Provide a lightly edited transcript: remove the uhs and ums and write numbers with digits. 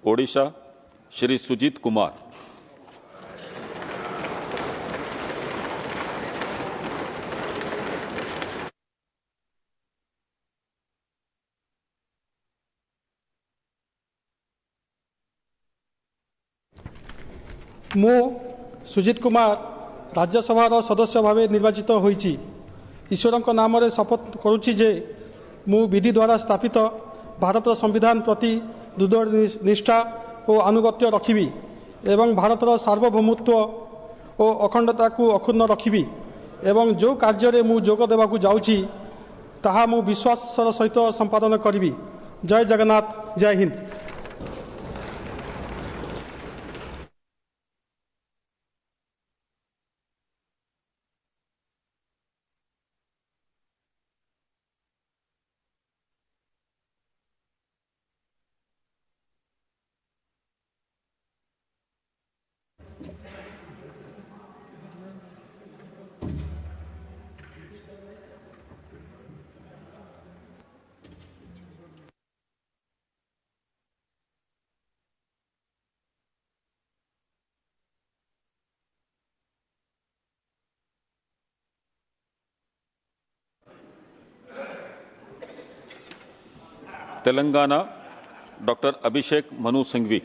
ओडिशा श्री सुजीत कुमार। मु सुजीत कुमार राज्यसभा सदस्य भाव निर्वाचित होईची। ईश्वर नाम रे शपथ करुछि जे मु विधि द्वारा स्थापित भारत संविधान प्रति दृढ़ निष्ठा और अनुगत्य रखिबी एवं भारतर सार्वभौमत्व और अखंडता को अक्षुण्ण रखिबी एवं जो कार्य मु जोग देवाकू जाउछि ताहा मु विश्वास सहित संपादन करिबी। जय जगन्नाथ, जय हिंद। तेलंगाना डॉक्टर अभिषेक मनु सिंघवी।